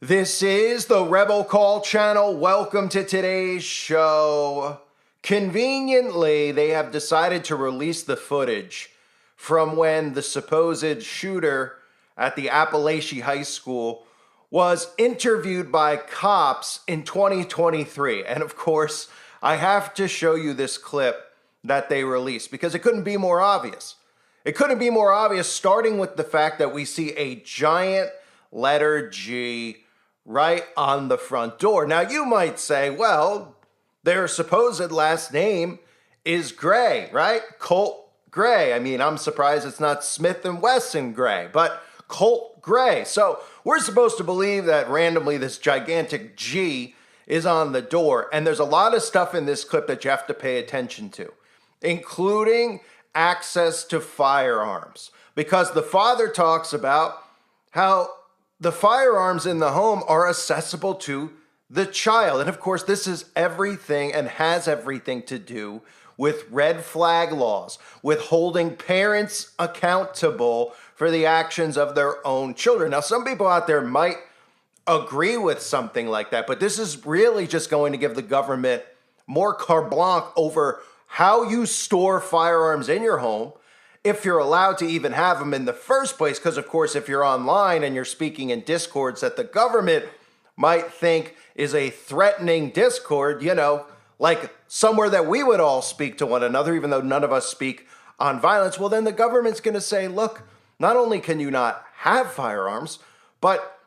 This is the Rebel Call channel. Welcome to today's show. Conveniently, they have decided to release the footage from when the supposed shooter at the Appalachian High School was interviewed by cops in 2023. And of course, I have to show you this clip that they released because it couldn't be more obvious. It couldn't be more obvious, starting with the fact that we see a giant letter G right on the front door. Now, you might say, well, their supposed last name is Gray, right? Colt Gray. I mean, I'm surprised it's not Smith and Wesson Gray, but Colt Gray. So we're supposed to believe that randomly this gigantic G is on the door. And there's a lot of stuff in this clip that you have to pay attention to, including access to firearms, because the father talks about how the firearms in the home are accessible to the child. And of course, this is everything and has everything to do with red flag laws, with holding parents accountable for the actions of their own children. Now, some people out there might agree with something like that, but this is really just going to give the government more carte blanche over how you store firearms in your home, if you're allowed to even have them in the first place. Because of course, if you're online and you're speaking in discords that the government might think is a threatening discord, you know, like somewhere that we would all speak to one another, even though none of us speak on violence, well, then the government's going to say, look, not only can you not have firearms, but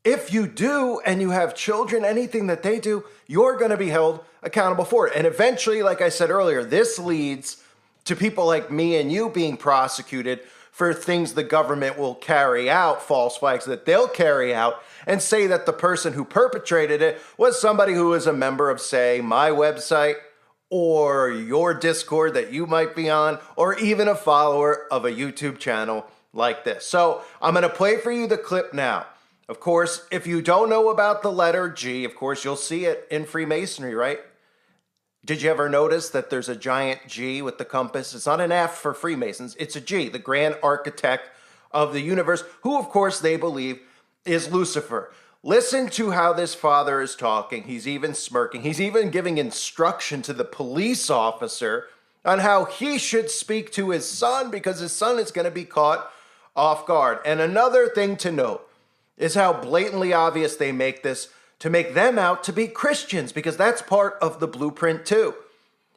if you do and you have children, anything that they do, you're going to be held accountable for it. And eventually, like I said earlier, this leads to people like me and you being prosecuted for things the government will carry out, false flags that they'll carry out, and say that the person who perpetrated it was somebody who is a member of, say, my website or your Discord that you might be on, or even a follower of a YouTube channel like this. So I'm going to play for you the clip now. Of course, if you don't know about the letter G, of course, you'll see it in Freemasonry, right? Did you ever notice that there's a giant G with the compass? It's not an F for Freemasons. It's a G, the grand architect of the universe, who, of course, they believe is Lucifer. Listen to how this father is talking. He's even smirking. He's even giving instruction to the police officer on how he should speak to his son, because his son is going to be caught off guard. And another thing to note is how blatantly obvious they make this to make them out to be Christians, because that's part of the blueprint too.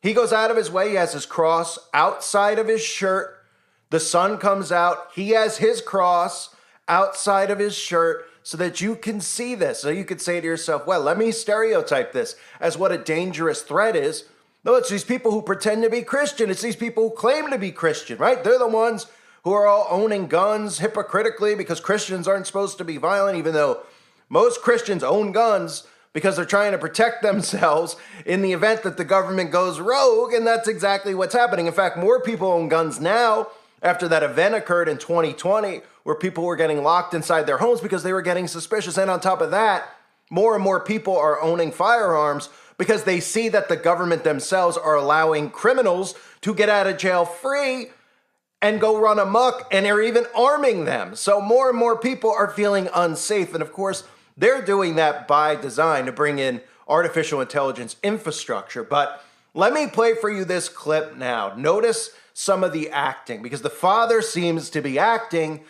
He goes out of his way. He has his cross outside of his shirt. The son comes out. He has his cross outside of his shirt so that you can see this. So you could say to yourself, well, let me stereotype this as what a dangerous threat is. No, it's these people who pretend to be Christian. It's these people who claim to be Christian, right? They're the ones who are all owning guns hypocritically because Christians aren't supposed to be violent, even though most Christians own guns because they're trying to protect themselves in the event that the government goes rogue, and that's exactly what's happening. In fact, more people own guns now after that event occurred in 2020 where people were getting locked inside their homes because they were getting suspicious. And on top of that, more and more people are owning firearms because they see that the government themselves are allowing criminals to get out of jail free and go run amok, and they're even arming them. So more and more people are feeling unsafe. And of course, they're doing that by design to bring in artificial intelligence infrastructure. But let me play for you this clip now. Notice some of the acting, because the father seems to be acting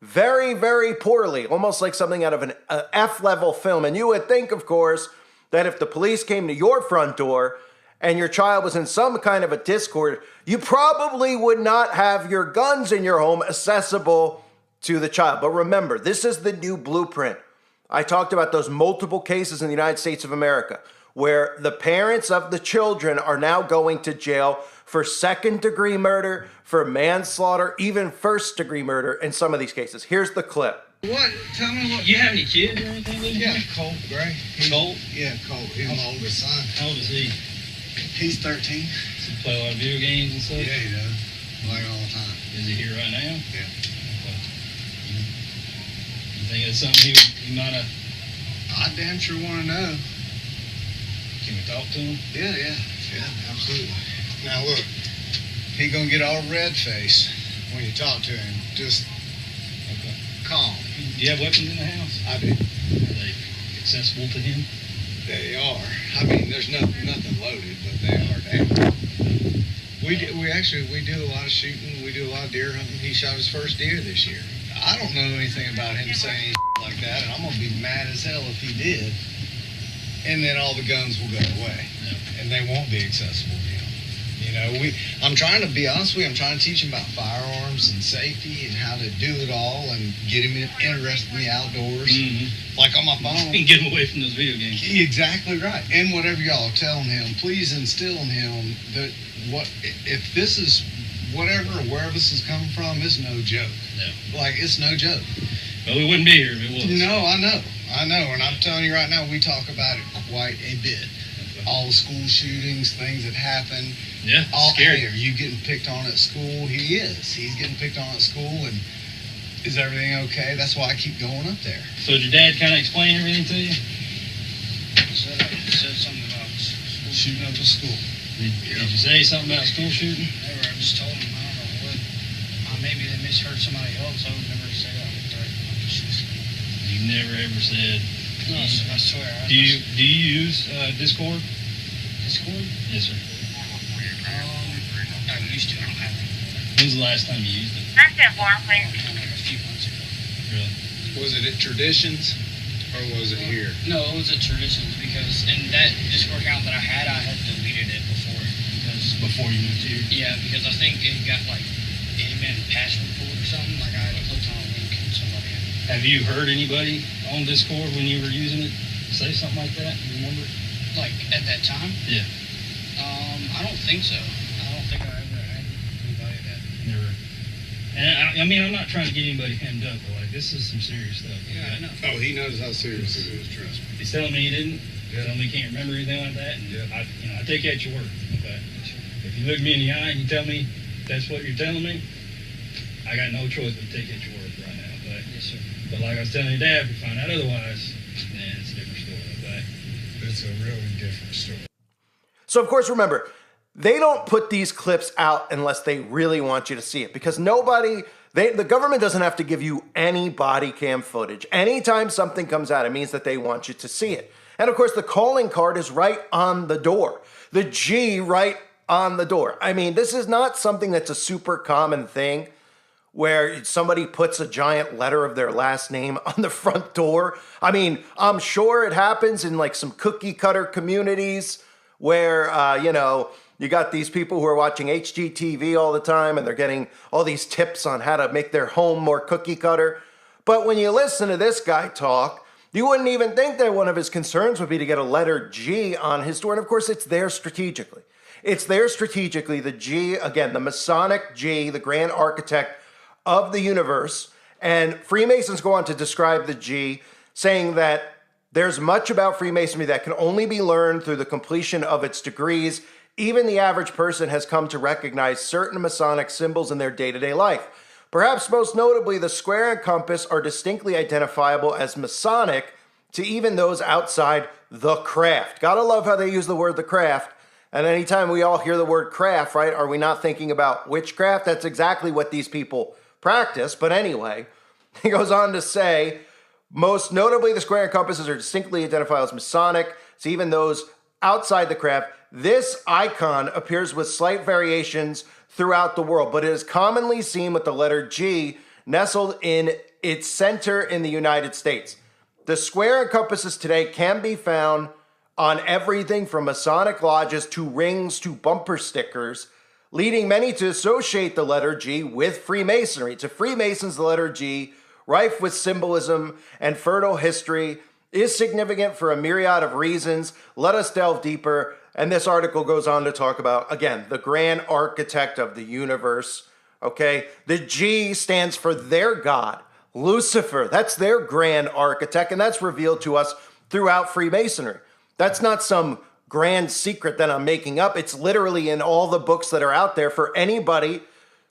very, very poorly, almost like something out of an F-level film. And you would think, of course, that if the police came to your front door and your child was in some kind of a discord, you probably would not have your guns in your home accessible to the child. But remember, this is the new blueprint. I talked about those multiple cases in the United States of America where the parents of the children are now going to jail for second-degree murder, for manslaughter, even first-degree murder in some of these cases. Here's the clip. What? Tell me what. You have any kids or anything? Yeah, Colt Gray. Colt? Yeah, Colt. He's my oldest son. How old is he? He's 13. Does he play a lot of video games and stuff? Yeah, he does. Like all the time. Is he here right now? Yeah. Okay. You think it's something he might have... I damn sure want to know. Can we talk to him? Yeah, absolutely. Now look, he gonna get all red face when you talk to him. Just Okay. calm. Do you have weapons in the house? I do. Are they accessible to him? They are. I mean, there's nothing loaded, but they are down. We do a lot of shooting. We do a lot of deer hunting. He shot his first deer this year. I don't know anything about him saying like that, and I'm gonna be mad as hell if he did. And then all the guns will go away, and they won't be accessible to him. You know, I'm trying to be honest with you. I'm trying to teach him about firearms and safety and how to do it all, and get him interested in the outdoors. Mm-hmm. Like on my phone. And get him away from those video games. Exactly right. And whatever y'all are telling him, please instill in him that if this is whatever or wherever this is coming from, it's no joke. No. Like, it's no joke. Well, we wouldn't be here if it was. No, I know. And I'm telling you right now, we talk about it quite a bit. All the school shootings, things that happen. Yeah, Scary. scary. Are you getting picked on at school? He is. He's getting picked on at school, and is everything okay? That's why I keep going up there. So did your dad kind of explain everything to you? Said something about Shooting up at school. Did you say something about school shooting? Never. I just told him, I don't know what. Maybe they misheard somebody else. I would never say I would threaten them. You never ever said. No, I swear. Do you use Discord? Discord? Yes, sir. I used to. I don't have it. When's the last time you used it? Like a few months ago. Really? Was it at Traditions, or was it here? No, it was a Traditions because in that Discord account that I had deleted it before Before you moved here? Yeah, because I think it got it had been password pulled or something. Like I had clicked on a link and somebody had. Have you heard anybody on Discord when you were using it say something like that? You remember? Like at that time? Yeah. I don't think so. I don't think I ever had anybody that. Never. And I mean, I'm not trying to get anybody hemmed up, but like, this is some serious stuff. Yeah, I know. Oh, he knows how serious it is, trust me. He's telling me he didn't. Yeah. Telling me he can't remember anything like that. And Yeah. I take you at your word. Okay. If you look me in the eye and you tell me that's what you're telling me, I got no choice but to take you at your word right now. But Yes, sir. But like I was telling your dad, if we find out otherwise, then it's a different story. Okay. It's a really different story. So, of course, remember, they don't put these clips out unless they really want you to see it, because the government doesn't have to give you any body cam footage. Anytime something comes out, it means that they want you to see it. And of course, the calling card is right on the door. The G right on the door. I mean, this is not something that's a super common thing where somebody puts a giant letter of their last name on the front door. I mean, I'm sure it happens in like some cookie cutter communities where, you got these people who are watching HGTV all the time and they're getting all these tips on how to make their home more cookie cutter. But when you listen to this guy talk, you wouldn't even think that one of his concerns would be to get a letter G on his door. And of course, it's there strategically. It's there strategically. The G, again, the Masonic G, the grand architect of the universe. And Freemasons go on to describe the G, saying that there's much about Freemasonry that can only be learned through the completion of its degrees. Even the average person has come to recognize certain Masonic symbols in their day-to-day life. Perhaps most notably, the square and compass are distinctly identifiable as Masonic to even those outside the craft. Gotta love how they use the word the craft. And anytime we all hear the word craft, right, are we not thinking about witchcraft? That's exactly what these people practice. But anyway, he goes on to say, most notably, the square and compasses are distinctly identified as Masonic to even those outside the craft. This icon appears with slight variations throughout the world, but it is commonly seen with the letter G nestled in its center in the United States. The square and compasses today can be found on everything from Masonic lodges to rings to bumper stickers, leading many to associate the letter G with Freemasonry. To Freemasons, the letter G, rife with symbolism and fertile history, is significant for a myriad of reasons. Let us delve deeper. And this article goes on to talk about, again, the grand architect of the universe. Okay, the G stands for their God, Lucifer. That's their grand architect, and that's revealed to us throughout Freemasonry. That's not some grand secret that I'm making up. It's literally in all the books that are out there for anybody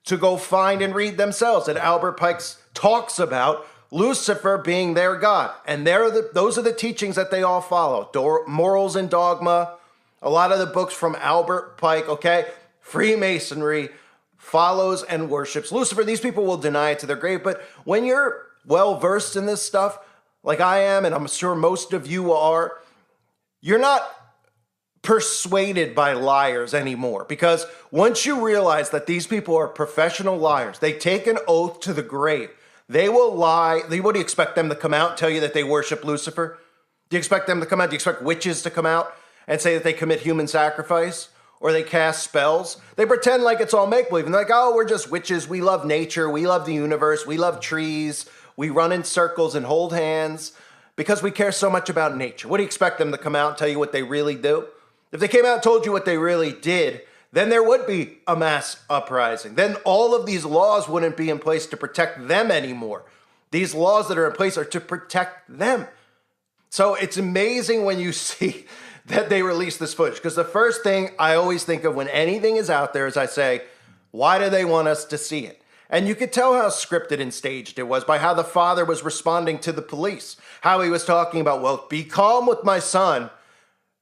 to go find and read themselves. And Albert Pike talks about Lucifer being their God. And those are the teachings that they all follow. Morals and Dogma, a lot of the books from Albert Pike, okay? Freemasonry follows and worships Lucifer. These people will deny it to their grave, but when you're well-versed in this stuff, like I am, and I'm sure most of you are, you're not persuaded by liars anymore, because once you realize that these people are professional liars, they take an oath to the grave. They will lie. What do you expect them to come out and tell you that they worship Lucifer? Do you expect them to come out? Do you expect witches to come out and say that they commit human sacrifice or they cast spells? They pretend like it's all make-believe. And they're like, oh, we're just witches. We love nature. We love the universe. We love trees. We run in circles and hold hands because we care so much about nature. What do you expect them to come out and tell you what they really do? If they came out and told you what they really did, then there would be a mass uprising. Then all of these laws wouldn't be in place to protect them anymore. These laws that are in place are to protect them. So it's amazing when you see that they release this footage, because the first thing I always think of when anything is out there is I say, why do they want us to see it? And you could tell how scripted and staged it was by how the father was responding to the police, how he was talking about, well, be calm with my son.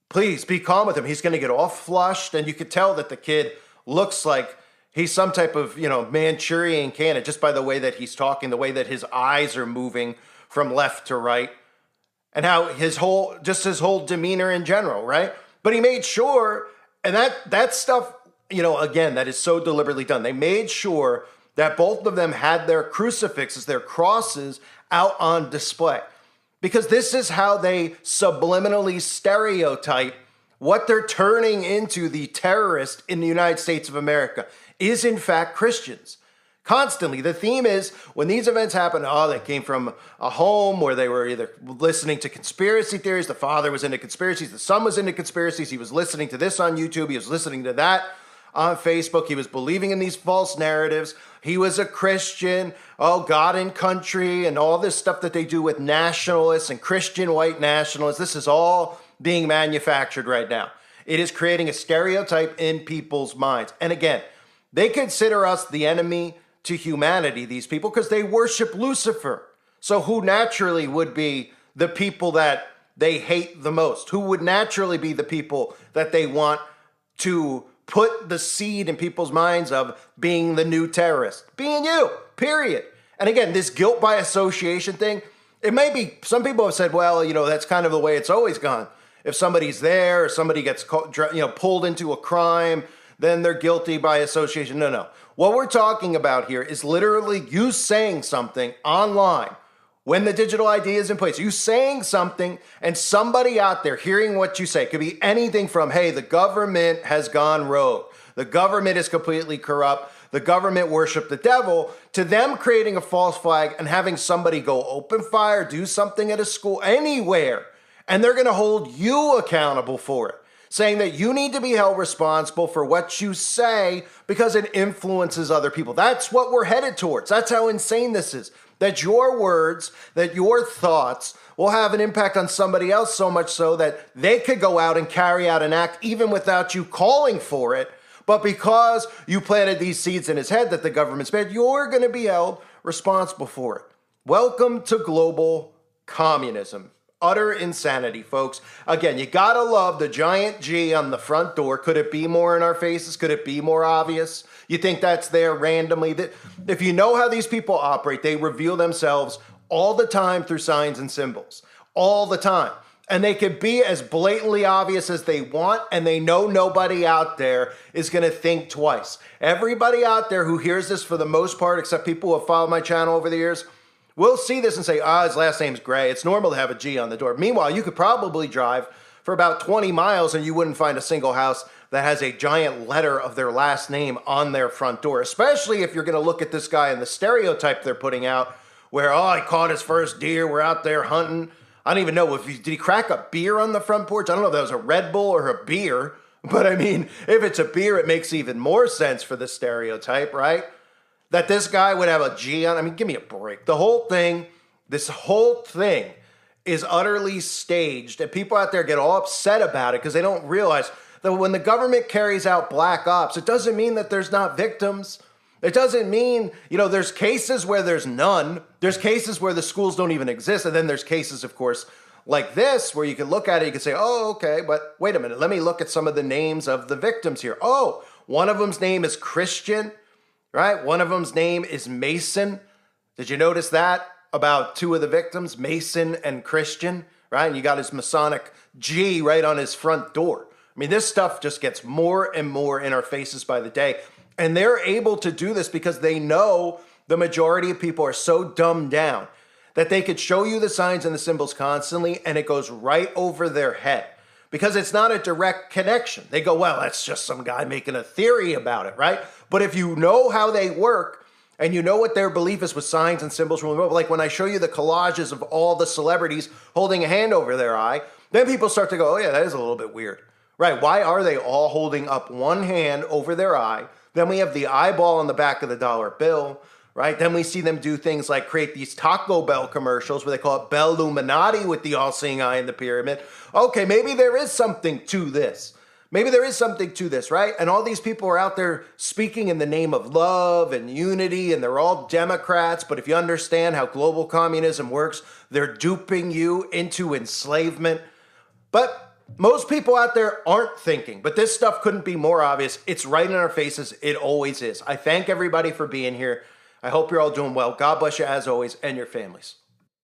Please be calm with him. He's going to get all flushed. And you could tell that the kid looks like he's some type of, Manchurian candidate just by the way that he's talking, the way that his eyes are moving from left to right, and how his whole demeanor in general, right? But he made sure, and that stuff, again, that is so deliberately done. They made sure that both of them had their crucifixes, their crosses, out on display. Because this is how they subliminally stereotype what they're turning into the terrorist in the United States of America is in fact Christians. Constantly, the theme is when these events happen, they came from a home where they were either listening to conspiracy theories, the father was into conspiracies, the son was into conspiracies, he was listening to this on YouTube, he was listening to that on Facebook, he was believing in these false narratives, he was a Christian, God and country, and all this stuff that they do with nationalists and Christian white nationalists. This is all being manufactured right now. It is creating a stereotype in people's minds. And again, they consider us the enemy to humanity, these people, because they worship Lucifer. So who naturally would be the people that they hate the most? Who would naturally be the people that they want to put the seed in people's minds of being the new terrorist? Being you, period. And again, this guilt by association thing, it may be, some people have said, well, that's kind of the way it's always gone. If somebody's there or somebody gets pulled into a crime, then they're guilty by association. No. What we're talking about here is literally you saying something online when the digital ID is in place. You saying something and somebody out there hearing what you say. It could be anything from, hey, the government has gone rogue. The government is completely corrupt. The government worship the devil, to them creating a false flag and having somebody go open fire, do something at a school, anywhere, and they're going to hold you accountable for it, saying that you need to be held responsible for what you say because it influences other people. That's what we're headed towards. That's how insane this is. That your words, that your thoughts will have an impact on somebody else, so much so that they could go out and carry out an act even without you calling for it. But because you planted these seeds in his head that the government's bad, you're going to be held responsible for it. Welcome to global communism. Utter insanity, folks. Again, you gotta love the giant G on the front door. Could it be more in our faces? Could it be more obvious? You think that's there randomly? If you know how these people operate, they reveal themselves all the time through signs and symbols. All the time. And they can be as blatantly obvious as they want, and they know nobody out there is going to think twice. Everybody out there who hears this, for the most part, except people who have followed my channel over the years, will see this and say, his last name's Gray. It's normal to have a G on the door. Meanwhile, you could probably drive for about 20 miles and you wouldn't find a single house that has a giant letter of their last name on their front door, especially if you're going to look at this guy and the stereotype they're putting out where, he caught his first deer, we're out there hunting. I don't even know, did he crack a beer on the front porch? I don't know if that was a Red Bull or a beer, but I mean, if it's a beer, it makes even more sense for the stereotype, right? That this guy would have a G on. I mean, give me a break. This whole thing is utterly staged, and people out there get all upset about it because they don't realize that when the government carries out black ops, it doesn't mean that there's not victims. It doesn't mean, there's cases where there's none. There's cases where the schools don't even exist. And then there's cases, of course, like this, where you can look at it, you can say, okay, but wait a minute. Let me look at some of the names of the victims here. One of them's name is Christian, right? One of them's name is Mason. Did you notice that? about two of the victims, Mason and Christian, right? And you got his Masonic G right on his front door. I mean, this stuff just gets more and more in our faces by the day. And they're able to do this because they know the majority of people are so dumbed down that they could show you the signs and the symbols constantly and it goes right over their head because it's not a direct connection. They go, well, that's just some guy making a theory about it, right? But if you know how they work and you know what their belief is with signs and symbols, like when I show you the collages of all the celebrities holding a hand over their eye, then people start to go, oh yeah, that is a little bit weird, right? Why are they all holding up one hand over their eye? Then we have the eyeball on the back of the dollar bill, right? Then we see them do things like create these Taco Bell commercials where they call it Belluminati with the all-seeing eye in the pyramid. Okay, maybe there is something to this. Maybe there is something to this, right? And all these people are out there speaking in the name of love and unity, and they're all Democrats. But if you understand how global communism works, they're duping you into enslavement. But most people out there aren't thinking, but this stuff couldn't be more obvious. It's right in our faces. It always is. I thank everybody for being here. I hope you're all doing well. God bless you as always and your families.